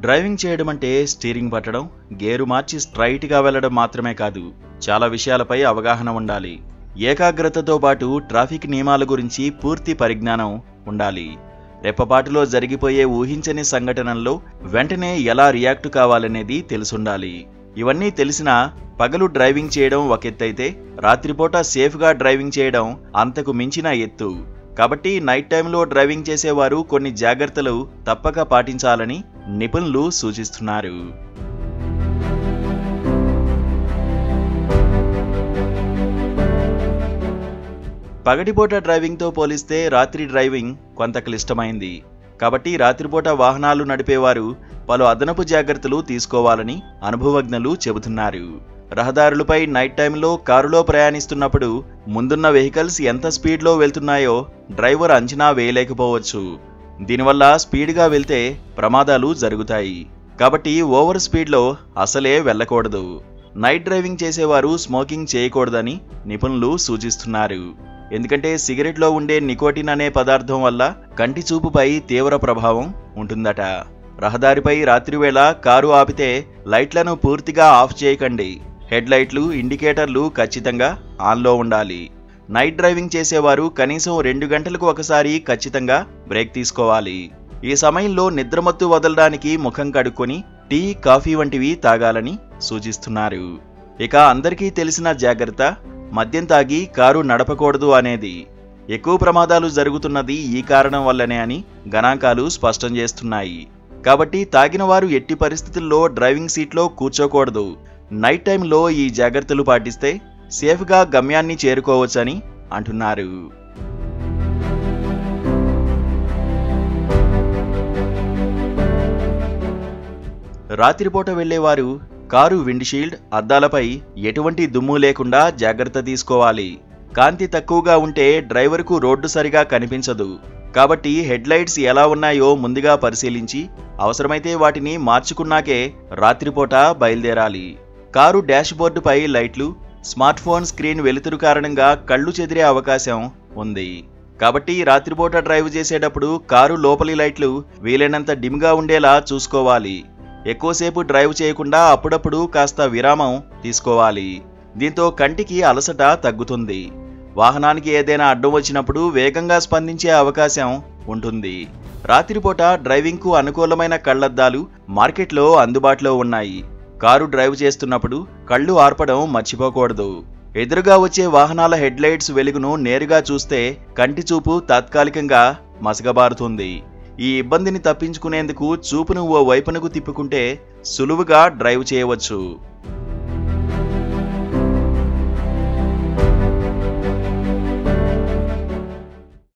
Driving చేయడం అంటే steering పట్టడం, గేరు మార్చి స్ట్రైట్గా వెళ్లడం మాత్రమే కాదు, చాలా విషయాలపై అవగాహన ఉండాలి. ఏకాగ్రతతో పాటు ట్రాఫిక్ నియమాల గురించి పూర్తి పరిజ్ఞానం ఉండాలి. రెప్పపాటులో జరిగిపోయే ఊహించని సంఘటనల్లో వెంటనే ఎలా రియాక్ట్ కావాలనేది తెలుసుండాలి. ఇవన్నీ తెలిసినా పగలు డ్రైవింగ్ చేయడం ఒక ఎత్తైతే, రాత్రిపూట సేఫ్గా డ్రైవింగ్ చేయడం అంతకు మించిన ఎత్తు. కాబట్టి నైట్ టైంలో డ్రైవింగ్ చేసేవారు కొన్ని జాగ్రత్తలు తప్పక పాటించాలని నిపుణులు సూచిస్తున్నారు. పగటిపూట డ్రైవింగ్తో పోలిస్తే రాత్రి డ్రైవింగ్ కొంత క్లిష్టమైంది. కాబట్టి రాత్రిపూట వాహనాలు నడిపేవారు పలు అదనపు జాగ్రత్తలు తీసుకోవాలని అనుభవజ్ఞులు చెబుతున్నారు. రహదారులపై నైట్ టైంలో కారులో ప్రయాణిస్తున్నప్పుడు ముందున్న వెహికల్స్ ఎంత స్పీడ్లో వెళ్తున్నాయో డ్రైవర్ అంచనా వేయలేకపోవచ్చు. దీనివల్ల స్పీడ్గా వెళ్తే ప్రమాదాలు జరుగుతాయి. కాబట్టి ఓవర్ స్పీడ్లో అసలే వెళ్ళకూడదు. నైట్ డ్రైవింగ్ చేసేవారు స్మోకింగ్ చేయకూడదని నిపుణులు సూచిస్తున్నారు. ఎందుకంటే సిగరెట్లో ఉండే నికోటిన్ అనే పదార్థం వల్ల కంటి చూపుపై తీవ్ర ప్రభావం ఉంటుందట. రహదారిపై రాత్రివేళ కారు ఆపితే లైట్లను పూర్తిగా ఆఫ్ చేయకండి. హెడ్ లైట్లు, ఇండికేటర్లు ఖచ్చితంగా ఆన్లో ఉండాలి. నైట్ డ్రైవింగ్ చేసేవారు కనీసం 2 గంటలకు ఒకసారి ఖచ్చితంగా బ్రేక్ తీసుకోవాలి. ఈ సమయంలో నిద్రమత్తు వదలడానికి ముఖం కడుక్కొని టీ, కాఫీ వంటివి తాగాలని సూచిస్తున్నారు. ఇక అందరికీ తెలిసిన జాగ్రత్త, మద్యం తాగి కారు నడపకూడదు అనేది. ఎక్కువ ప్రమాదాలు జరుగుతున్నది ఈ కారణం వల్లనే అని గణాంకాలు స్పష్టం చేస్తున్నాయి. కాబట్టి తాగిన వారు ఎట్టి పరిస్థితుల్లో డ్రైవింగ్ సీట్లో కూర్చోకూడదు. నైట్ టైంలో ఈ జాగ్రత్తలు పాటిస్తే సేఫ్గా గమ్యాన్ని చేరుకోవచ్చని అంటున్నారు. రాత్రిపూట వెళ్లేవారు కారు విండ్షీల్డ్, అద్దాలపై ఎటువంటి దుమ్ము లేకుండా జాగ్రత్త తీసుకోవాలి. కాంతి తక్కువగా ఉంటే డ్రైవర్కు రోడ్డు సరిగా కనిపించదు. కాబట్టి హెడ్ లైట్స్ ఎలా ఉన్నాయో ముందుగా పరిశీలించి అవసరమైతే వాటిని మార్చుకున్నాకే రాత్రిపూట బయలుదేరాలి. కారు డాష్ బోర్డుపై లైట్లు, స్మార్ట్ ఫోన్ స్క్రీన్ వెలుతురు కారణంగా కళ్ళు చెదిరే అవకాశం ఉంది. కాబట్టి రాత్రిపూట డ్రైవ్ చేసేటప్పుడు కారు లోపలి లైట్లు వీలైనంత డిమ్గా ఉండేలా చూసుకోవాలి. ఎక్కువసేపు డ్రైవ్ చేయకుండా అప్పుడప్పుడు కాస్త విరామం తీసుకోవాలి. దీంతో కంటికి అలసట తగ్గుతుంది. వాహనానికి ఏదైనా అడ్డం వచ్చినప్పుడు వేగంగా స్పందించే అవకాశం ఉంటుంది. రాత్రిపూట డ్రైవింగ్కు అనుకూలమైన కళ్లద్దాలు మార్కెట్లో అందుబాటులో ఉన్నాయి. కారు డ్రైవ్ చేస్తున్నప్పుడు కళ్ళు ఆర్పడం మర్చిపోకూడదు. ఎదురుగా వచ్చే వాహనాల హెడ్ లైట్స్ వెలుగును నేరుగా చూస్తే కంటి చూపు తాత్కాలికంగా మసకబారుతుంది. ఈ ఇబ్బందిని తప్పించుకునేందుకు చూపును ఓ వైపునకు తిప్పుకుంటే సులువుగా డ్రైవ్ చేయవచ్చు.